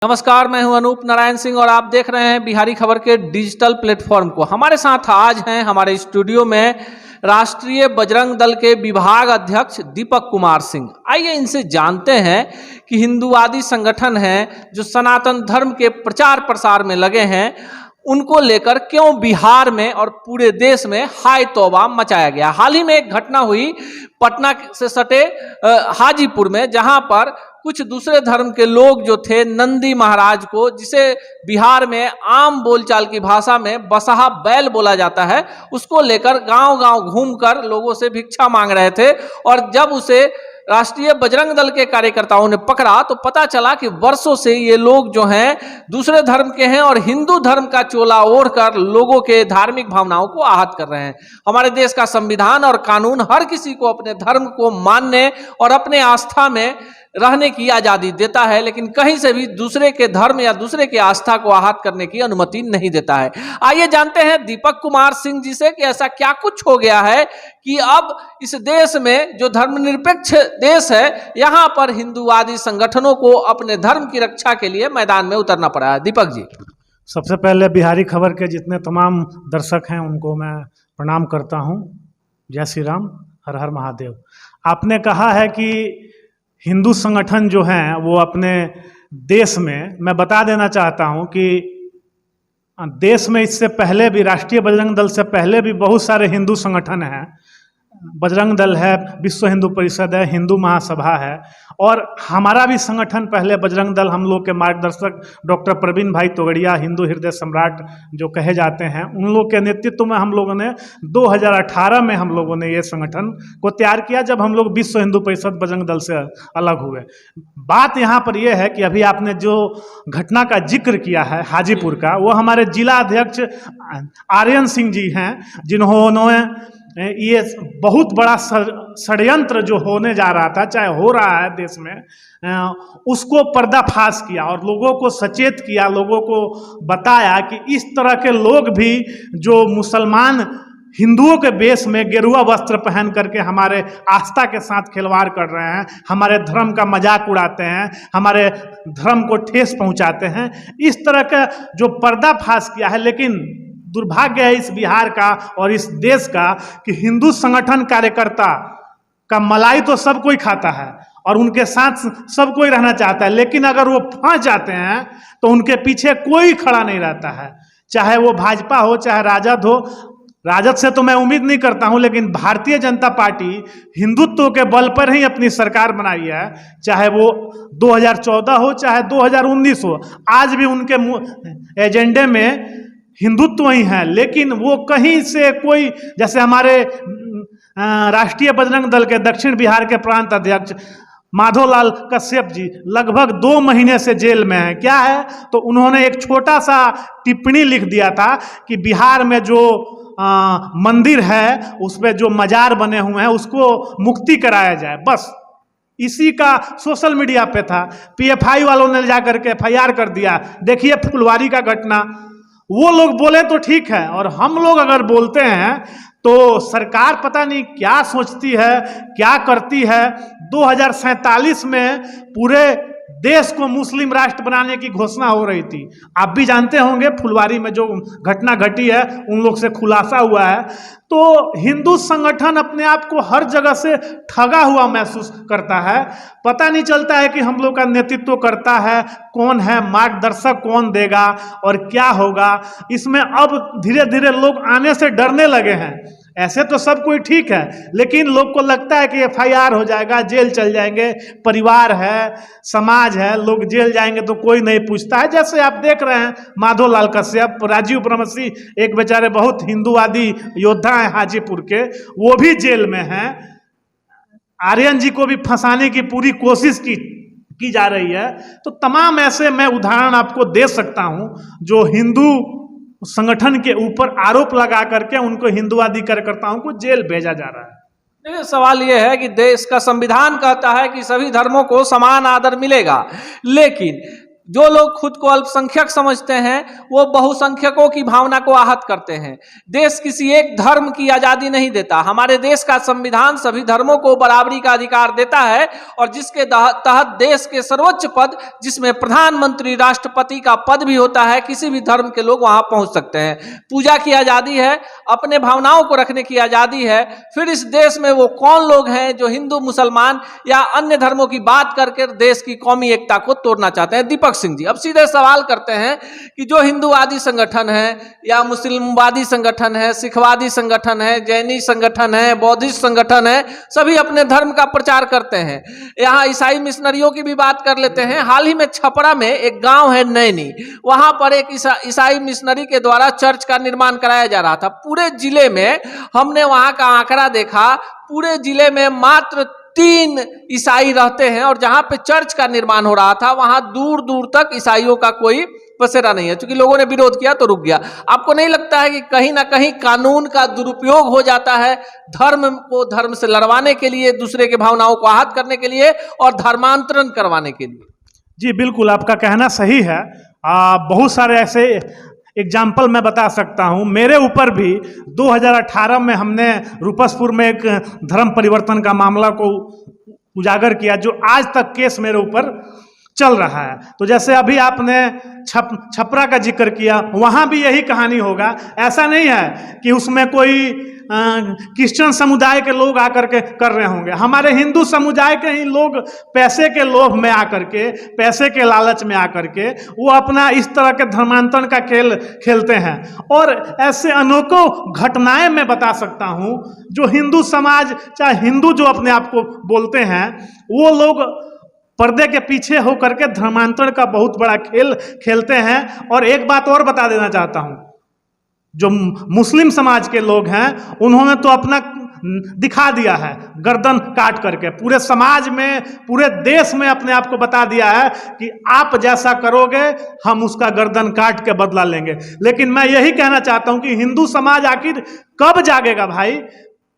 नमस्कार, मैं हूं अनूप नारायण सिंह और आप देख रहे हैं बिहारी खबर के डिजिटल प्लेटफॉर्म को। हमारे साथ आज हैं हमारे स्टूडियो में राष्ट्रीय बजरंग दल के विभाग अध्यक्ष दीपक कुमार सिंह। आइए इनसे जानते हैं कि हिंदूवादी संगठन हैं जो सनातन धर्म के प्रचार प्रसार में लगे हैं, उनको लेकर क्यों बिहार में और पूरे देश में हाय तौबा मचाया गया। हाल ही में एक घटना हुई पटना से सटे हाजीपुर में, जहां पर कुछ दूसरे धर्म के लोग जो थे नंदी महाराज को, जिसे बिहार में आम बोलचाल की भाषा में बसहा बैल बोला जाता है, उसको लेकर गांव गांव घूमकर लोगों से भिक्षा मांग रहे थे। और जब उसे राष्ट्रीय बजरंग दल के कार्यकर्ताओं ने पकड़ा तो पता चला कि वर्षों से ये लोग जो हैं दूसरे धर्म के हैं और हिंदू धर्म का चोला ओढ़कर लोगों के धार्मिक भावनाओं को आहत कर रहे हैं। हमारे देश का संविधान और कानून हर किसी को अपने धर्म को मानने और अपने आस्था में रहने की आजादी देता है, लेकिन कहीं से भी दूसरे के धर्म या दूसरे की आस्था को आहत करने की अनुमति नहीं देता है। आइए जानते हैं दीपक कुमार सिंह जी से कि ऐसा क्या कुछ हो गया है कि अब इस देश में जो धर्मनिरपेक्ष देश है, यहां पर हिंदूवादी संगठनों को अपने धर्म की रक्षा के लिए मैदान में उतरना पड़ा है। दीपक जी, सबसे पहले बिहारी खबर के जितने तमाम दर्शक हैं उनको मैं प्रणाम करता हूं। जय श्री राम, हर हर महादेव। आपने कहा है कि हिंदू संगठन जो हैं वो अपने देश में, मैं बता देना चाहता हूं कि देश में इससे पहले भी, राष्ट्रीय बजरंग दल से पहले भी बहुत सारे हिंदू संगठन हैं। बजरंग दल है, विश्व हिंदू परिषद है, हिंदू महासभा है, और हमारा भी संगठन पहले बजरंग दल, हम लोग के मार्गदर्शक डॉक्टर प्रवीण भाई तोगड़िया, हिंदू हृदय सम्राट जो कहे जाते हैं, उन लोग के नेतृत्व में हम लोगों ने 2018 में हम लोगों ने ये संगठन को तैयार किया, जब हम लोग विश्व हिंदू परिषद बजरंग दल से अलग हुए। बात यहाँ पर यह है कि अभी आपने जो घटना का जिक्र किया है हाजीपुर का, वो हमारे जिला अध्यक्ष आर्यन सिंह जी हैं, जिन्होंने ये बहुत बड़ा षड्यंत्र जो होने जा रहा था, चाहे हो रहा है देश में, उसको पर्दाफाश किया और लोगों को सचेत किया, लोगों को बताया कि इस तरह के लोग भी जो मुसलमान हिंदुओं के बेस में गेरुआ वस्त्र पहन करके हमारे आस्था के साथ खिलवाड़ कर रहे हैं, हमारे धर्म का मजाक उड़ाते हैं, हमारे धर्म को ठेस पहुंचाते हैं, इस तरह का जो पर्दाफाश किया है। लेकिन दुर्भाग्य है इस बिहार का और इस देश का कि हिंदू संगठन कार्यकर्ता का मलाई तो सब कोई खाता है और उनके साथ सब कोई रहना चाहता है, लेकिन अगर वो फंस जाते हैं तो उनके पीछे कोई खड़ा नहीं रहता है, चाहे वो भाजपा हो चाहे राजद हो। राजद से तो मैं उम्मीद नहीं करता हूं, लेकिन भारतीय जनता पार्टी हिंदुत्व के बल पर ही अपनी सरकार बनाई है, चाहे वो 2014 हो चाहे 2019 हो, आज भी उनके एजेंडे में हिंदुत्व ही है। लेकिन वो कहीं से कोई, जैसे हमारे राष्ट्रीय बजरंग दल के दक्षिण बिहार के प्रांत अध्यक्ष माधोलाल कश्यप जी लगभग 2 महीने से जेल में हैं। क्या है, तो उन्होंने एक छोटा सा टिप्पणी लिख दिया था कि बिहार में जो मंदिर है उसमें जो मजार बने हुए हैं उसको मुक्ति कराया जाए, बस इसी का सोशल मीडिया पे था। पीएफआई वालों ने जाकर के FIR कर दिया। देखिए फुलवारी का घटना, वो लोग बोले तो ठीक है, और हम लोग अगर बोलते हैं तो सरकार पता नहीं क्या सोचती है, क्या करती है। 2047 में पूरे देश को मुस्लिम राष्ट्र बनाने की घोषणा हो रही थी। आप भी जानते होंगे फुलवारी में जो घटना घटी है, उन लोग से खुलासा हुआ है। तो हिंदू संगठन अपने आप को हर जगह से ठगा हुआ महसूस करता है। पता नहीं चलता है कि हम लोग का नेतृत्व करता है कौन है, मार्गदर्शक कौन देगा और क्या होगा। इसमें अब धीरे धीरे लोग आने से डरने लगे हैं। ऐसे तो सब कोई ठीक है, लेकिन लोग को लगता है कि FIR हो जाएगा, जेल चल जाएंगे, परिवार है, समाज है, लोग जेल जाएंगे तो कोई नहीं पूछता है। जैसे आप देख रहे हैं माधोलाल कश्यप, राजीव ब्रह्मसी, एक बेचारे बहुत हिंदूवादी योद्धा हैं हाजीपुर के, वो भी जेल में हैं। आर्यन जी को भी फंसाने की पूरी कोशिश की जा रही है। तो तमाम ऐसे मैं उदाहरण आपको दे सकता हूं जो हिंदू संगठन के ऊपर आरोप लगा करके उनको हिंदूवादी कार्यकर्ताओं को जेल भेजा जा रहा है। देखिए, सवाल यह है कि देश का संविधान कहता है कि सभी धर्मों को समान आदर मिलेगा, लेकिन जो लोग खुद को अल्पसंख्यक समझते हैं वो बहुसंख्यकों की भावना को आहत करते हैं। देश किसी एक धर्म की आजादी नहीं देता। हमारे देश का संविधान सभी धर्मों को बराबरी का अधिकार देता है और जिसके तहत देश के सर्वोच्च पद, जिसमें प्रधानमंत्री राष्ट्रपति का पद भी होता है, किसी भी धर्म के लोग वहां पहुंच सकते हैं। पूजा की आजादी है, अपने भावनाओं को रखने की आजादी है। फिर इस देश में वो कौन लोग हैं जो हिंदू, मुसलमान या अन्य धर्मों की बात करके देश की कौमी एकता को तोड़ना चाहते हैं? दीपक सिंह जी, अब सीधे सवाल करते हैं कि जो हिंदूवादी संगठन है या मुस्लिमवादी संगठन है, सिखवादी संगठन है, जैनी संगठन है, बौद्धिस्ट संगठन है, सभी अपने धर्म का प्रचार करते हैं। यहाँ ईसाई मिशनरियों की भी बात कर लेते हैं। हाल ही में छपरा में एक गांव है नैनी, वहां पर एक ईसाई मिशनरी के द्वारा चर्च का निर्माण कराया जा रहा था। पूरे जिले में हमने वहां का आंकड़ा देखा, पूरे जिले में मात्र 3 ईसाई रहते हैं और जहां पे चर्च का निर्माण हो रहा था वहां दूर दूर तक ईसाइयों का कोई पसेरा नहीं है। क्योंकि लोगों ने विरोध किया तो रुक गया। आपको नहीं लगता है कि कहीं ना कहीं कानून का दुरुपयोग हो जाता है धर्म को धर्म से लड़वाने के लिए, दूसरे के भावनाओं को आहत करने के लिए और धर्मांतरण करवाने के लिए? जी बिल्कुल, आपका कहना सही है। बहुत सारे ऐसे एग्जाम्पल मैं बता सकता हूँ। मेरे ऊपर भी 2018 में हमने रूपसपुर में एक धर्म परिवर्तन का मामला को उजागर किया, जो आज तक केस मेरे ऊपर चल रहा है। तो जैसे अभी आपने छपरा का जिक्र किया, वहाँ भी यही कहानी होगा। ऐसा नहीं है कि उसमें कोई क्रिश्चियन समुदाय के लोग आकर के कर रहे होंगे। हमारे हिंदू समुदाय के ही लोग पैसे के लोभ में आकर के, पैसे के लालच में आकर के वो अपना इस तरह के धर्मांतरण का खेल खेलते हैं। और ऐसे अनेकों घटनाएं मैं बता सकता हूं जो हिंदू समाज, चाहे हिंदू जो अपने आप को बोलते हैं, वो लोग पर्दे के पीछे होकर के धर्मांतरण का बहुत बड़ा खेल खेलते हैं। और एक बात और बता देना चाहता हूं, जो मुस्लिम समाज के लोग हैं उन्होंने तो अपना दिखा दिया है गर्दन काट करके, पूरे समाज में, पूरे देश में अपने आप को बता दिया है कि आप जैसा करोगे हम उसका गर्दन काट के बदला लेंगे। लेकिन मैं यही कहना चाहता हूं कि हिंदू समाज आखिर कब जागेगा भाई?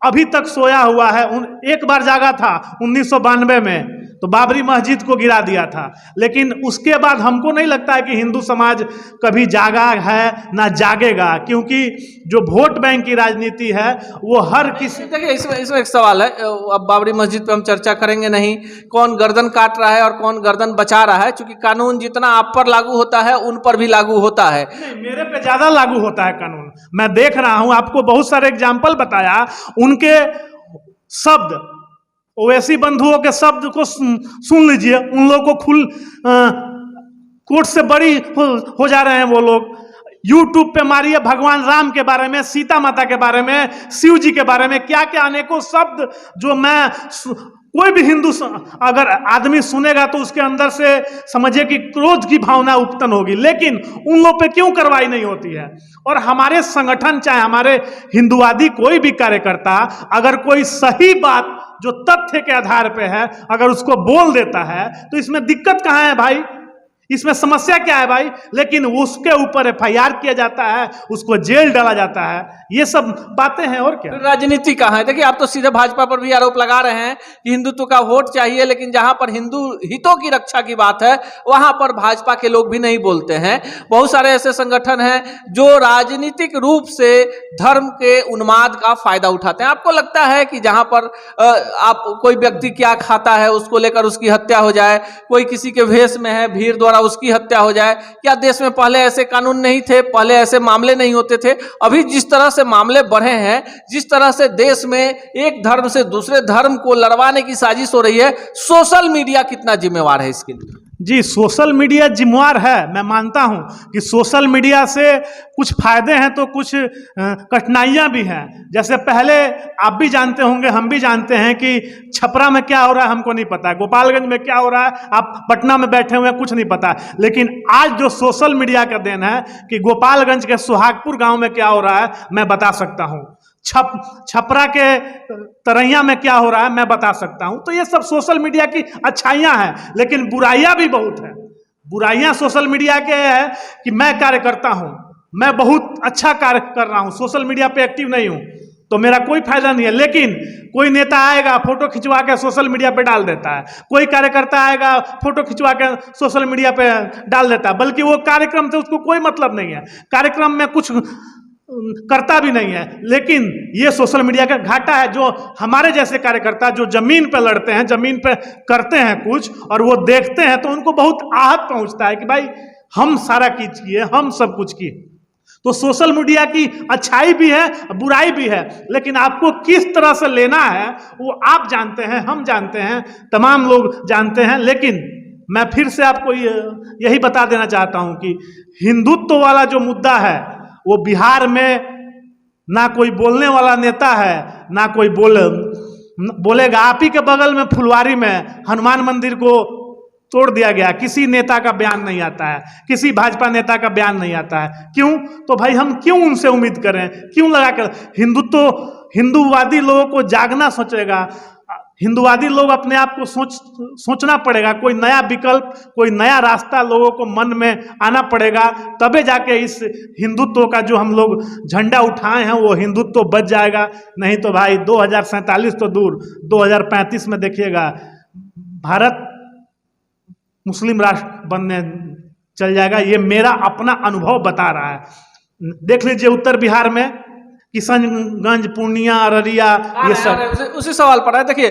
अभी तक सोया हुआ है। एक बार जागा था 1992 में, तो बाबरी मस्जिद को गिरा दिया था। लेकिन उसके बाद हमको नहीं लगता है कि हिंदू समाज कभी जागा है, ना जागेगा। क्योंकि जो वोट बैंक की राजनीति है वो हर किसी... देखिए, इसमें एक सवाल है। अब बाबरी मस्जिद पे हम चर्चा करेंगे नहीं, कौन गर्दन काट रहा है और कौन गर्दन बचा रहा है, क्योंकि कानून जितना आप पर लागू होता है उन पर भी लागू होता है। नहीं, मेरे पे ज्यादा लागू होता है कानून। मैं देख रहा हूं, आपको बहुत सारे एग्जाम्पल बताया, उनके शब्द, ओवैसी बंधुओं के शब्द को सुन लीजिए। उन लोगों को कोर्ट से बरी हो जा रहे हैं वो लोग। यूट्यूब पे मारिए भगवान राम के बारे में, सीता माता के बारे में, शिव जी के बारे में, क्या क्या अनेकों शब्द जो मैं कोई भी हिंदू अगर आदमी सुनेगा तो उसके अंदर से समझिए कि क्रोध की भावना उत्पन्न होगी। लेकिन उन लोग पे क्यों कार्रवाई नहीं होती है? और हमारे संगठन, चाहे हमारे हिंदुवादी कोई भी कार्यकर्ता, अगर कोई सही बात जो तथ्य के आधार पे है अगर उसको बोल देता है तो इसमें दिक्कत कहाँ है भाई? इसमें समस्या क्या है भाई? लेकिन उसके ऊपर FIR किया जाता है, उसको जेल डाला जाता है। ये सब बातें हैं और क्या? राजनीति कहाँ है? देखिए, आप तो सीधे भाजपा पर भी आरोप लगा रहे हैं कि हिंदुत्व का वोट चाहिए, लेकिन जहां पर हिंदू हितों की रक्षा की बात है वहां पर भाजपा के लोग भी नहीं बोलते हैं। बहुत सारे ऐसे संगठन हैं जो राजनीतिक रूप से धर्म के उन्माद का फायदा उठाते हैं। आपको लगता है कि जहां पर आप कोई व्यक्ति क्या खाता है उसको लेकर उसकी हत्या हो जाए, कोई किसी के भेष में है, भीड़ द्वारा उसकी हत्या हो जाए? क्या देश में पहले ऐसे कानून नहीं थे? पहले ऐसे मामले नहीं होते थे? अभी जिस तरह से मामले बढ़े हैं, जिस तरह से देश में एक धर्म से दूसरे धर्म को लड़वाने की साजिश हो रही है, सोशल मीडिया कितना जिम्मेवार है इसके लिए? जी, सोशल मीडिया जिम्मेवार है। मैं मानता हूं कि सोशल मीडिया से कुछ फायदे हैं तो कुछ कठिनाइयां भी हैं। जैसे पहले आप भी जानते होंगे, हम भी जानते हैं कि छपरा में क्या हो रहा है हमको नहीं पता है, गोपालगंज में क्या हो रहा है, आप पटना में बैठे हुए हैं, कुछ नहीं पता। लेकिन आज जो सोशल मीडिया का देन है कि गोपालगंज के सुहागपुर गांव में क्या हो रहा है मैं बता सकता हूं, छपरा के तरैया में क्या हो रहा है मैं बता सकता हूं। तो ये सब सोशल मीडिया की अच्छाइयां हैं, लेकिन बुराइयां भी बहुत हैं। बुराइयां सोशल मीडिया के है कि मैं कार्य करता हूं, मैं बहुत अच्छा कार्य कर रहा हूं, सोशल मीडिया पे एक्टिव नहीं हूं, तो मेरा कोई फायदा नहीं है। लेकिन कोई नेता आएगा, फोटो खिंचवा के सोशल मीडिया पे डाल देता है, कोई कार्यकर्ता आएगा, फोटो खिंचवा के सोशल मीडिया पे डाल देता है, बल्कि वो कार्यक्रम से उसको कोई मतलब नहीं है, कार्यक्रम में कुछ करता भी नहीं है। लेकिन ये सोशल मीडिया का घाटा है। जो हमारे जैसे कार्यकर्ता जो जमीन पे लड़ते हैं, जमीन पे करते हैं कुछ, और वो देखते हैं तो उनको बहुत आहत पहुंचता है कि भाई हम सारा चीज किए, हम सब कुछ किए। तो सोशल मीडिया की अच्छाई भी है, बुराई भी है, लेकिन आपको किस तरह से लेना है वो आप जानते हैं, हम जानते हैं, तमाम लोग जानते हैं। लेकिन मैं फिर से आपको यही बता देना चाहता हूं कि हिंदुत्व वाला जो मुद्दा है वो बिहार में ना कोई बोलने वाला नेता है, ना कोई बोलेगा। आप ही के बगल में फुलवारी में हनुमान मंदिर को तोड़ दिया गया, किसी नेता का बयान नहीं आता है, किसी भाजपा नेता का बयान नहीं आता है। क्यों? तो भाई हम क्यों उनसे उम्मीद करें? क्यों लगाकर? हिंदूवादी लोगों को जागना सोचेगा, हिंदूवादी लोग अपने आप को सोचना पड़ेगा, कोई नया विकल्प, कोई नया रास्ता लोगों को मन में आना पड़ेगा, तबे जाके इस हिंदुत्व का जो हम लोग झंडा उठाए हैं वो हिंदुत्व बच जाएगा। नहीं तो भाई 2047 तो दूर, 2035 में देखिएगा भारत मुस्लिम राष्ट्र बनने चल जाएगा। ये मेरा अपना अनुभव बता रहा है। देख लीजिए उत्तर बिहार में किशनगंज, पूर्णिया, अररिया, ये सब उसी सवाल पर है। देखिए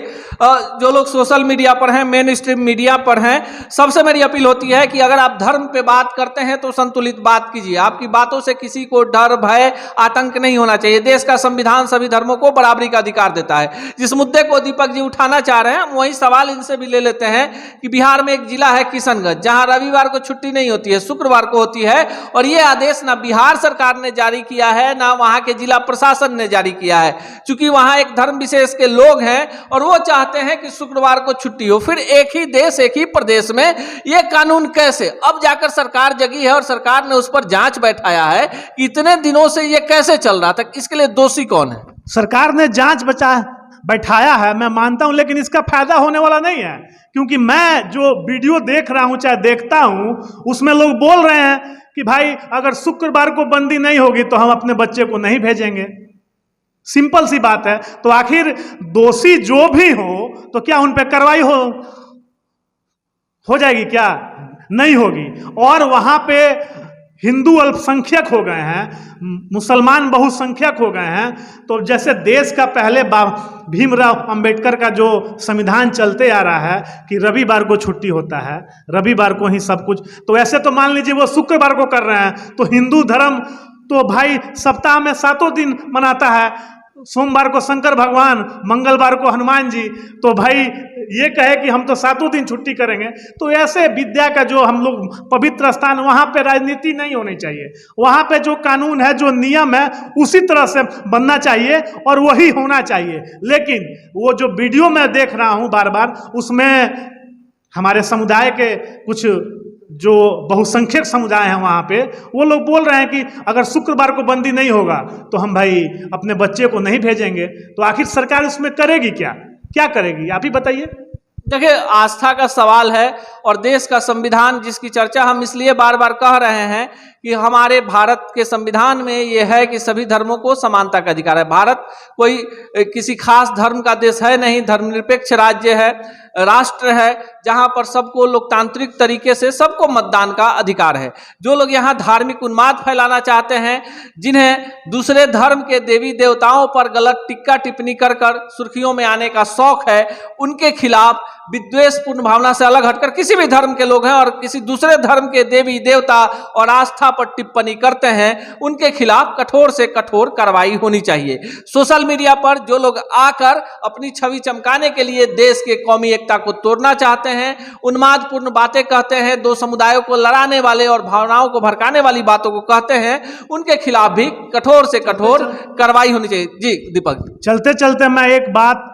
जो लोग सोशल मीडिया पर हैं, मेन स्ट्रीम मीडिया पर हैं, सबसे मेरी अपील होती है कि अगर आप धर्म पे बात करते हैं तो संतुलित बात कीजिए। आपकी बातों से किसी को डर, भय, आतंक नहीं होना चाहिए। देश का संविधान सभी धर्मों को बराबरी का अधिकार देता है। जिस मुद्दे को दीपक जी उठाना चाह रहे हैं, हम वही सवाल इनसे भी ले लेते हैं कि बिहार में एक जिला है किशनगंज, जहां रविवार को छुट्टी नहीं होती है, शुक्रवार को होती है, और ये आदेश ना बिहार सरकार ने जारी किया है, ना वहां के जिला प्रशासन ने जारी किया है। क्योंकि वहां एक धर्म विशेष के लोग हैं और वो चाहते हैं कि शुक्रवार को छुट्टी हो। फिर एक ही देश, एक ही प्रदेश में ये कानून कैसे? अब जाकर सरकार जगी है और सरकार ने उस पर जांच बैठाया है कि इतने दिनों से ये कैसे चल रहा था। इसके लिए दोषी कौन है? सरकार ने जांच बैठाया है, मैं मानता हूं, लेकिन इसका फायदा होने वाला नहीं है। क्योंकि मैं जो वीडियो देख रहा हूं, चाहे देखता हूं, उसमें लोग बोल रहे हैं कि भाई अगर शुक्रवार को बंदी नहीं होगी तो हम अपने बच्चे को नहीं भेजेंगे। सिंपल सी बात है। तो आखिर दोषी जो भी हो तो क्या उन पर कार्रवाई हो जाएगी? क्या नहीं होगी। और वहां पे हिंदू अल्पसंख्यक हो गए हैं, मुसलमान बहुसंख्यक हो गए हैं। तो जैसे देश का पहले भीमराव अंबेडकर का जो संविधान चलते आ रहा है कि रविवार को छुट्टी होता है, रविवार को ही सब कुछ, तो ऐसे तो मान लीजिए वो शुक्रवार को कर रहे हैं। तो हिंदू धर्म तो भाई सप्ताह में 7 दिन मनाता है, सोमवार को शंकर भगवान, मंगलवार को हनुमान जी, तो भाई ये कहे कि हम तो 7 दिन छुट्टी करेंगे। तो ऐसे विद्या का जो हम लोग पवित्र स्थान, वहाँ पे राजनीति नहीं होनी चाहिए। वहाँ पे जो कानून है, जो नियम है, उसी तरह से बनना चाहिए और वही होना चाहिए। लेकिन वो जो वीडियो मैं देख रहा हूँ बार बार, उसमें हमारे समुदाय के कुछ जो बहुसंख्यक समुदाय हैं वहाँ पे, वो लोग बोल रहे हैं कि अगर शुक्रवार को बंदी नहीं होगा तो हम भाई अपने बच्चे को नहीं भेजेंगे। तो आखिर सरकार उसमें करेगी क्या करेगी? आप ही बताइए। देखिए आस्था का सवाल है और देश का संविधान जिसकी चर्चा हम इसलिए बार बार कह रहे हैं कि हमारे भारत के संविधान में यह है कि सभी धर्मों को समानता का अधिकार है। भारत कोई किसी खास धर्म का देश है नहीं, धर्मनिरपेक्ष राज्य है, राष्ट्र है, जहां पर सबको लोकतांत्रिक तरीके से सबको मतदान का अधिकार है। जो लोग यहाँ धार्मिक उन्माद फैलाना चाहते हैं, जिन्हें दूसरे धर्म के देवी देवताओं पर गलत टिक्का टिप्पणी कर सुर्खियों में आने का शौक है, उनके खिलाफ विद्वेषपूर्ण भावना से अलग हटकर किसी भी धर्म के लोग हैं और किसी दूसरे धर्म के देवी देवता और आस्था पर टिप्पणी करते हैं, उनके खिलाफ कठोर से कठोर कार्रवाई होनी चाहिए। सोशल मीडिया पर जो लोग आकर अपनी छवि चमकाने के लिए देश के कौमी एकता को तोड़ना चाहते हैं, उन्मादपूर्ण बातें कहते हैं, दो समुदायों को लड़ाने वाले और भावनाओं को भड़काने वाली बातों को कहते हैं, उनके खिलाफ भी कठोर से कठोर कार्रवाई होनी चाहिए। जी दीपक, चलते चलते मैं एक बात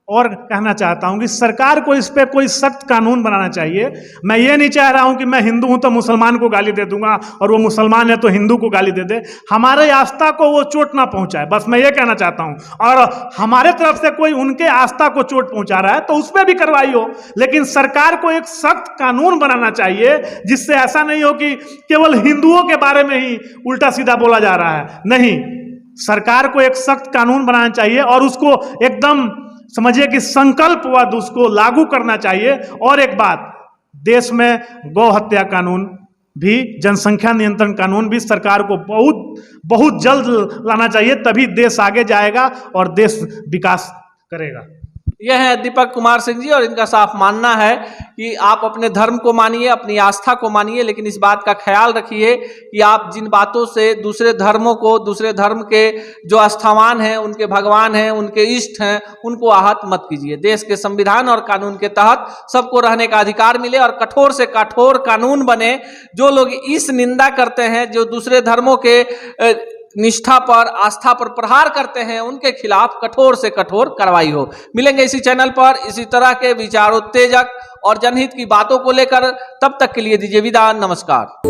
और कहना चाहता हूं कि सरकार को इस पे कोई सख्त कानून बनाना चाहिए। मैं ये नहीं चाह रहा हूं कि मैं हिंदू हूं तो मुसलमान को गाली दे दूंगा और वो मुसलमान है तो हिंदू को गाली दे दे। हमारे आस्था को वो चोट ना पहुंचाए, बस मैं ये कहना चाहता हूं। और हमारे तरफ से कोई उनके आस्था को चोट पहुंचा रहा है तो उस पर भी कार्रवाई हो, लेकिन सरकार को एक सख्त कानून बनाना चाहिए जिससे ऐसा नहीं हो कि केवल हिंदुओं के बारे में ही उल्टा सीधा बोला जा रहा है। नहीं, सरकार को एक सख्त कानून बनाना चाहिए और उसको एकदम समझिए कि संकल्पबद्ध उसको लागू करना चाहिए। और एक बात, देश में गौ हत्या कानून भी, जनसंख्या नियंत्रण कानून भी सरकार को बहुत जल्द लाना चाहिए, तभी देश आगे जाएगा और देश विकास करेगा। यह है दीपक कुमार सिंह जी, और इनका साफ मानना है कि आप अपने धर्म को मानिए, अपनी आस्था को मानिए, लेकिन इस बात का ख्याल रखिए कि आप जिन बातों से दूसरे धर्मों को, दूसरे धर्म के जो आस्थावान हैं, उनके भगवान हैं, उनके इष्ट हैं, उनको आहत मत कीजिए। देश के संविधान और कानून के तहत सबको रहने का अधिकार मिले और कठोर से कठोर कानून बने। जो लोग इस निंदा करते हैं, जो दूसरे धर्मों के निष्ठा पर, आस्था पर प्रहार करते हैं, उनके खिलाफ कठोर से कठोर कार्रवाई हो। मिलेंगे इसी चैनल पर इसी तरह के विचारोत्तेजक और जनहित की बातों को लेकर। तब तक के लिए दीजिए विदा, नमस्कार।